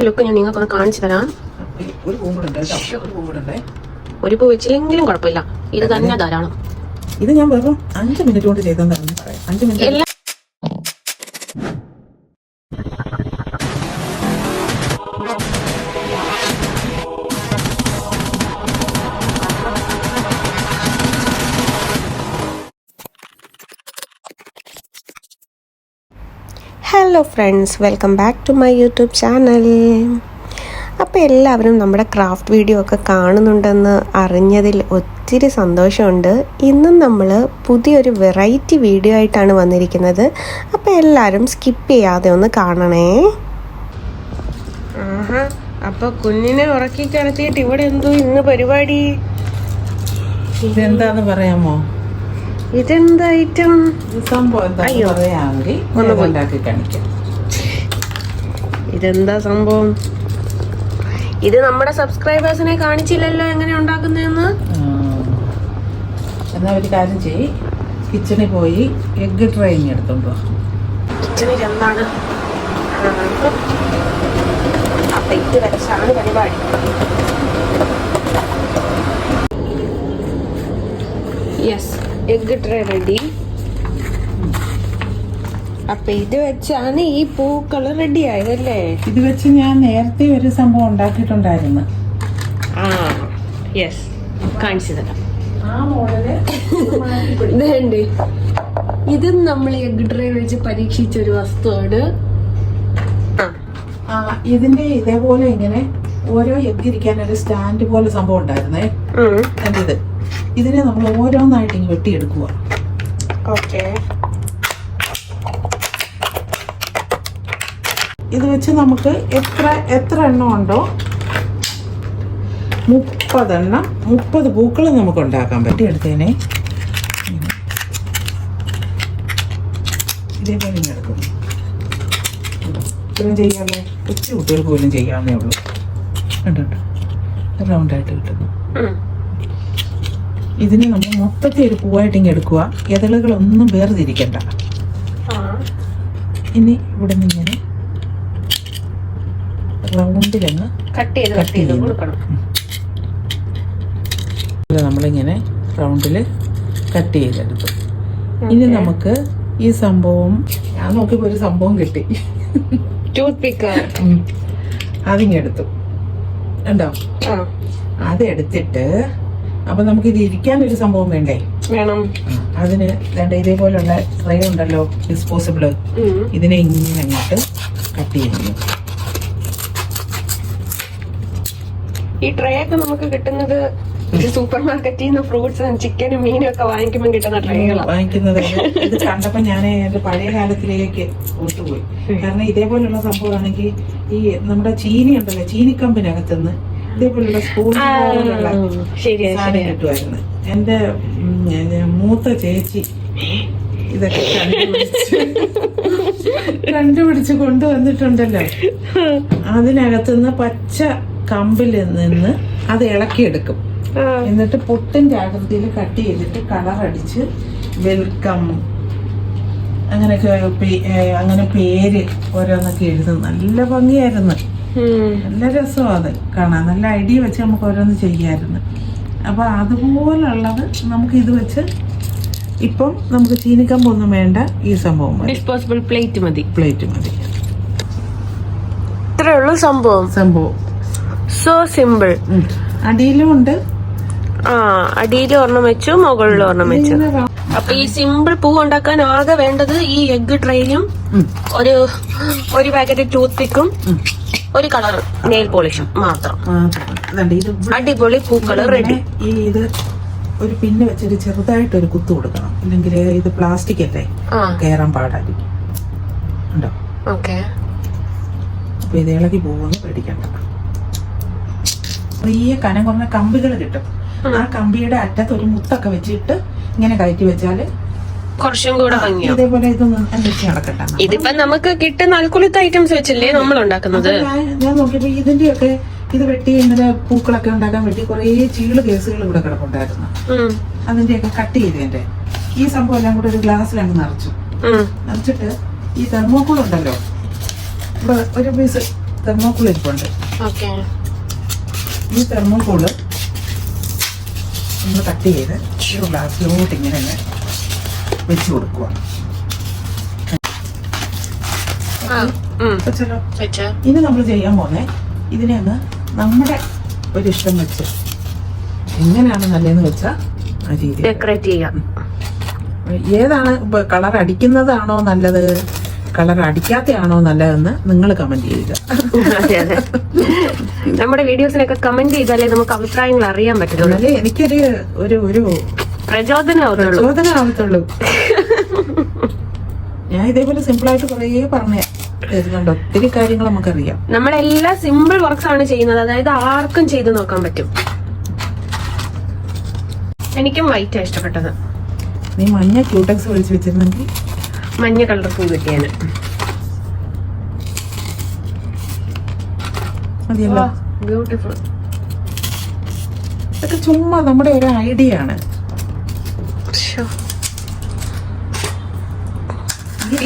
Look ഞാൻ നിങ്ങൾക്കൊന്ന് കാണിച്ചു തരാം. ഒരു പൂ വെച്ചില്ലെങ്കിലും കുഴപ്പമില്ല, ഇത് തന്നെ ധാരാളം. ഇത് ഞാൻ വെറും 5 മിനിറ്റ് കൊണ്ട് ചെയ്തെന്ന് പറയാം. 5 minute. Hello friends, welcome back to my YouTube channel. അപ്പോൾ എല്ലാവരും നമ്മുടെ ക്രാഫ്റ്റ് വീഡിയോ ഒക്കെ കാണുന്നുണ്ടെന്ന് അറിഞ്ഞതിൽ ഒത്തിരി സന്തോഷമുണ്ട്. ഇന്നും നമ്മൾ പുതിയൊരു വെറൈറ്റി വീഡിയോ ആയിട്ടാണ് വന്നിരിക്കുന്നത്. അപ്പോൾ എല്ലാവരും സ്കിപ്പ് ചെയ്യാതെ ഒന്ന് കാണണേ. അപ്പോൾ കുഞ്ഞിനെ ഉറക്കി കിടത്തിയിട്ട് ഇവിടെ എന്തോ ഇന്ന് പരിപാടി? ഇതെന്താന്ന് പറയാമോ? ഇതെന്താ ഐറ്റം? ഇതെന്താ സംഭവം? ഇത് നമ്മുടെ സബ്സ്ക്രൈബേഴ്സിനെ കാണിച്ചില്ലല്ലോ എങ്ങനെ ഉണ്ടാക്കുന്നതെന്ന്. എന്നാ ഒരു കാര്യം ചെയ്യ്, കിച്ചണിൽ പോയി എഗ് ട്രൈ എടുത്തോണ്ടോ. കിച്ചണിൽ എന്താണ്? അപ്പൊ ഇത് വരച്ചാണ് പരിപാടി. Yes, egg tray ready. അപ്പൊ ഇത് വെച്ചാണ് ഈ പൂക്കള് റെഡി ആയതല്ലേ? ഇത് വെച്ച് ഞാൻ നേരത്തെ ഒരു സംഭവം ഉണ്ടാക്കിയിട്ടുണ്ടായിരുന്നു. യെസ്, കാണിച്ചു തരാം. ആ മോഡല് ഇത് നമ്മൾ എഗ് ട്രേ വെച്ച് പരീക്ഷിച്ച ഒരു വസ്തുവാണ്. ഇതിന്റെ ഇതേപോലെ ഇങ്ങനെ ഓരോ എഗ് ഇരിക്കാൻ ഒരു സ്റ്റാൻഡ് പോലെ സംഭവം ഉണ്ടായിരുന്നേ. ഇതിനെ നമ്മൾ ഓരോന്നായിട്ട് ഇങ്ങനെ വെട്ടിയെടുക്കുക. ഓക്കെ, ഇത് വെച്ച് നമുക്ക് എത്ര എണ്ണം ഉണ്ടോ 30 എണ്ണം 30 പൂക്കൾ നമുക്ക് ഉണ്ടാക്കാൻ പറ്റി. എടുത്തേനെ ഇതേപോലെ ഇങ്ങനെ എടുക്കും. ഇത്രയും ചെയ്യാമല്ലോ, കൊച്ചു കുട്ടികൾക്ക് പോലും ചെയ്യാവുന്നേ ഉള്ളൂ. കണ്ടോ, റൗണ്ടായിട്ട് കിട്ടുന്നു. ഇതിന് നമ്മൾ മൊത്തത്തിൽ ഒരു പൂവായിട്ട് ഇങ്ങനെ എടുക്കുക. ഇതളുകളൊന്നും വേർതിരിക്കണ്ട. ഇനി ഇവിടെ നിന്ന് ഇങ്ങനെ റൗണ്ടിലങ്ങ് കട്ട് ചെയ്ത് കൊടുക്കണം. നമ്മളിങ്ങനെ റൗണ്ടില് കട്ട് ചെയ്തെടുത്തു. ഇനി നമുക്ക് ഈ സംഭവം, ഞാൻ നോക്കിയപ്പോ ഒരു സംഭവം കിട്ടി, ടൂത്ത് പിക്ക്. അതിങ്ങെടുത്തു ഉണ്ടോ? അതെടുത്തിട്ട് അപ്പൊ നമുക്ക് ഇത് ഇരിക്കാനൊരു സംഭവം വേണ്ടേ? വേണം. അതിന് ഇതേപോലുള്ള ട്രേ ഉണ്ടല്ലോ, ഡിസ്പോസിബിള്. ഇതിനെ ഇങ്ങനെ അങ്ങോട്ട് കട്ട് ചെയ്യുന്നു. ഈ ട്രേ ഒക്കെ നമുക്ക് കിട്ടുന്നത് സൂപ്പർ മാർക്കറ്റിൽ നിന്ന് ഫ്രൂട്ട്സും ചിക്കനും മീനും ഒക്കെ വാങ്ങിക്കുമ്പോൾ കിട്ടുന്ന ട്രേകളാണ് വാങ്ങിക്കുന്നത്. ഇത് കണ്ടപ്പോ ഞാൻ എന്റെ പഴയ കാലത്തിലേക്ക് ഒത്തുപോയി. കാരണം ഇതേപോലുള്ള സംഭവമാണെങ്കിൽ ഈ നമ്മുടെ ചീനി ഉണ്ടല്ലോ, ചീനിക്കമ്പിനകത്തുനിന്ന് ഇതേപോലുള്ള സ്പൂൺ സാധനം കിട്ടുമായിരുന്നു. എന്റെ മൂത്ത ചേച്ചി ഇതൊക്കെ കണ്ടുപിടിച്ച് കൊണ്ടുവന്നിട്ടുണ്ടല്ലോ. അതിനകത്തുനിന്ന് പച്ച കമ്പിൽ നിന്ന് അത് ഇളക്കിയെടുക്കും. എന്നിട്ട് പൊട്ടിന്റെ ആകൃതിയിൽ കട്ട് ചെയ്തിട്ട് കളറടിച്ച് വെൽക്കം അങ്ങനെയൊക്കെ അങ്ങനെ പേര് ഓരോന്നൊക്കെ എഴുതും. നല്ല ഭംഗിയായിരുന്നു, നല്ല രസമാണ് അത് കാണാൻ. നല്ല ഐഡിയ വെച്ച് നമുക്ക് ഓരോന്ന് ചെയ്യാമായിരുന്നു. അപ്പൊ അതുപോലുള്ളത് നമുക്ക് ഇത് വെച്ച് ഇപ്പം നമുക്ക് ചീനിക്കമ്പൊന്നും വേണ്ട, ഈ സംഭവം ഡിസ്പോസിബിൾ പ്ലേറ്റ് മതി. ഇത്രേ ഉള്ളൂ സംഭവം. So simple. അടിയിലും ഉണ്ട്. അടിയിൽ ഒരെണ്ണം വെച്ചു, മുകളിൽ ഒരെണ്ണം വെച്ചു. അപ്പൊ ഈ സിമ്പിൾ പൂ ഉണ്ടാക്കാൻ ആകെ വേണ്ടത് ഈ എഗ് ട്രേയും ഒരു പാക്കറ്റ് ടൂത്ത് പിക്കും ഒരു കളർ നെയിൽ പോളിഷും മാത്രം. അടിപൊളി പൂക്കള് റെഡി. ഇത് ഒരു പിന്ന് വെച്ചിട്ട് ചെറുതായിട്ടൊരു കുത്തു കൊടുക്കണം, ഇല്ലെങ്കിൽ ഇത് പ്ലാസ്റ്റിക് അല്ലേ, കയറാൻ പാടായിരിക്കും. ഉണ്ടോ? ഓക്കെ. അപ്പൊ ഇത് ഇളകി പോകുമെന്ന് പേടിക്കണ്ട. ചെറിയ കനം കുറഞ്ഞ കമ്പികൾ കിട്ടും. ആ കമ്പിയുടെ അറ്റത്ത് ഒരു മുത്തൊക്കെ വെച്ചിട്ട് ഇങ്ങനെ കയറ്റി വെച്ചാല് കുറച്ചും കൂടെ ഭംഗിയാവും. ഇതേപോലെ ഇതൊന്നും അന്വേഷിച്ച് നടക്കട്ടെ. ഇതിപ്പോ നമുക്ക് കിട്ടുന്ന അൽക്കുലത്ത് ഐറ്റംസ് വെച്ചല്ലേ നമ്മൾ ഉണ്ടാക്കുന്നത്. ഞാൻ നോക്കിയപ്പോ ഇതിന്റെയൊക്കെ ഇത് വെട്ടി ഇന്നലെ പൂക്കളൊക്കെ ഉണ്ടാക്കാൻ വേണ്ടി കുറെ ചീള് കേസുകൾ ഇവിടെ കിടപ്പുണ്ടായിരുന്നു. അതിന്റെയൊക്കെ കട്ട് ചെയ്തതിന്റെ ഈ സംഭവം എല്ലാം കൂടെ ഒരു ഗ്ലാസ്സിലങ്ങ് നിറച്ചിട്ട് ഈ തെർമോക്കോൾ ഉണ്ടല്ലോ, ഇവിടെ ഒരു പീസ് തെർമോക്കോൾ ഇരിപ്പുണ്ട്. ഓക്കെ. ഈ തെർമോക്കോള് നമ്മൾ കട്ട് ചെയ്ത് ഗ്ലാസ്സിലോട്ട് ഇങ്ങനെ വെച്ച് കൊടുക്കുക. ഇനി നമ്മൾ ചെയ്യാൻ പോന്നെ ഇതിനെ അങ്ങ് നമ്മുടെ ഒരു ഇഷ്ടം വെച്ച് എങ്ങനെയാണ് നല്ലതെന്ന് വെച്ചാൽ ആ രീതി ഡെക്കറേറ്റ് ചെയ്യാം. ഏതാണ് കളർ അടിക്കുന്നതാണോ നല്ലത്, കളർ അടിക്കാത്തയാണോ നല്ലതെന്ന് നിങ്ങൾ കമന്റ് ചെയ്യുക. അതെ അതെ, നമ്മുടെ വീഡിയോസിനൊക്കെ കമന്റ് ചെയ്താലേ നമുക്ക് അഭിപ്രായങ്ങൾ അറിയാൻ പറ്റുള്ളൂ. അല്ലേ എനിക്കൊരു ഒരു ഒരു പ്രചോദനമാവത്തുള്ളൂ. ഞാൻ ഇതേപോലെ സിമ്പിളായിട്ട് കുറേ പറഞ്ഞു തരുന്നുണ്ട്. ഒത്തിരി കാര്യങ്ങൾ നമുക്കറിയാം. നമ്മളെല്ലാം സിമ്പിൾ വർക്ക്സ് ആണ് ചെയ്യുന്നത്, അതായത് ആർക്കും ചെയ്ത് നോക്കാൻ പറ്റും. എനിക്കും വൈറ്റാ ഇഷ്ടപ്പെട്ടത്. നീ മഞ്ഞ ക്യൂടെക്സ് വിളിച്ച് വെച്ചിരുന്നെങ്കിൽ മഞ്ഞ കളർ ഫുൾ കിട്ടിയാണ്. മതിയല്ലോ. ബ്യൂട്ടിഫുൾ. ഇതൊക്കെ ചുമ്മാ നമ്മുടെ ഒരു ഐഡിയ ആണ്.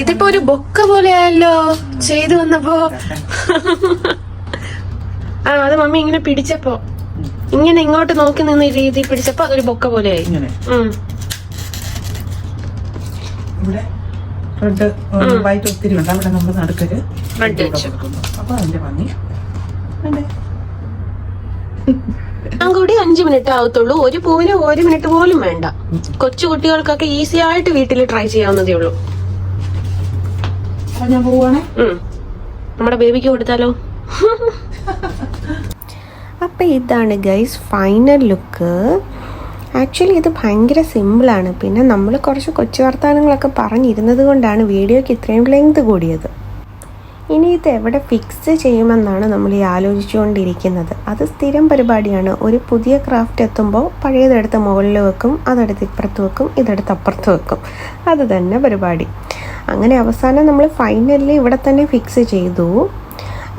ഇതിപ്പോ ഒരു ബൊക്ക പോലെയല്ലോ ചെയ്തു വന്നപ്പോ. അത് മമ്മി ഇങ്ങനെ പിടിച്ചപ്പോ, ഇങ്ങനെ ഇങ്ങോട്ട് നോക്കി നിന്ന് രീതി പിടിച്ചപ്പോ അതൊരു ബൊക്ക പോലെയായി. ഇങ്ങനെ ഇവിടെ റെഡ് വൈറ്റ് ഒത്തിരി ഉണ്ട്. അവിടെ നമ്മൾ നടുക്കൊരു കൊടുക്കുന്നു. അപ്പൊ അതിന്റെ ഭംഗി ഞാൻ കൂടി 5 മിനിറ്റ് ആവത്തുള്ളൂ. ഒരു പൂവിന് 1 മിനിറ്റ് പോലും വേണ്ട. കൊച്ചു കുട്ടികൾക്കൊക്കെ ഈസി ആയിട്ട് വീട്ടിൽ ട്രൈ ചെയ്യാവുന്നതേ ഉള്ളൂ. ഞാൻ പോവാണേ. നമ്മുടെ ബേബിക്ക് കൊടുത്താലോ? അപ്പോൾ ഇതാണ് ഗൈസ് ഫൈനൽ ലുക്ക്. ആക്ച്വലി ഇത് ഭയങ്കര സിമ്പിളാണ്. പിന്നെ നമ്മൾ കുറച്ച് കൊച്ചു വർത്താനങ്ങളൊക്കെ പറഞ്ഞിരുന്നത് കൊണ്ടാണ് വീഡിയോയ്ക്ക് ഇത്രയും ലെങ്ത് കൂടിയത്. ഇനി ഇത് എവിടെ ഫിക്സ് ചെയ്യുമെന്നാണ് നമ്മൾ ഈ ആലോചിച്ചുകൊണ്ടിരിക്കുന്നത്. അത് സ്ഥിരം പരിപാടിയാണ്. ഒരു പുതിയ ക്രാഫ്റ്റ് എത്തുമ്പോൾ പഴയതെടുത്ത് മുകളിൽ വെക്കും, അതെടുത്ത് ഇപ്പുറത്ത് വെക്കും, ഇതെടുത്ത് അപ്പുറത്ത് വെക്കും. അത് തന്നെ പരിപാടി. അങ്ങനെ അവസാനം നമ്മൾ ഫൈനലി ഇവിടെ തന്നെ ഫിക്സ് ചെയ്തു.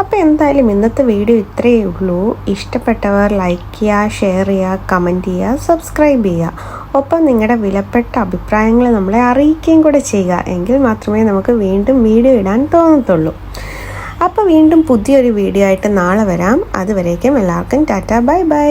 അപ്പോൾ എന്തായാലും ഇന്നത്തെ വീഡിയോ ഇത്രയേ ഉള്ളൂ. ഇഷ്ടപ്പെട്ടവർ ലൈക്ക് ചെയ്യുക, ഷെയർ ചെയ്യുക, കമൻറ്റ് ചെയ്യുക, സബ്സ്ക്രൈബ് ചെയ്യുക. ഒപ്പം നിങ്ങളുടെ വിലപ്പെട്ട അഭിപ്രായങ്ങൾ നമ്മളെ അറിയിക്കുകയും കൂടെ ചെയ്യുക. എങ്കിൽ മാത്രമേ നമുക്ക് വീണ്ടും വീഡിയോ ഇടാൻ തോന്നത്തുള്ളൂ. അപ്പോൾ വീണ്ടും പുതിയൊരു വീഡിയോ ആയിട്ട് നാളെ വരാം. അതുവരേക്കും എല്ലാവർക്കും ടാറ്റ, ബൈ ബൈ.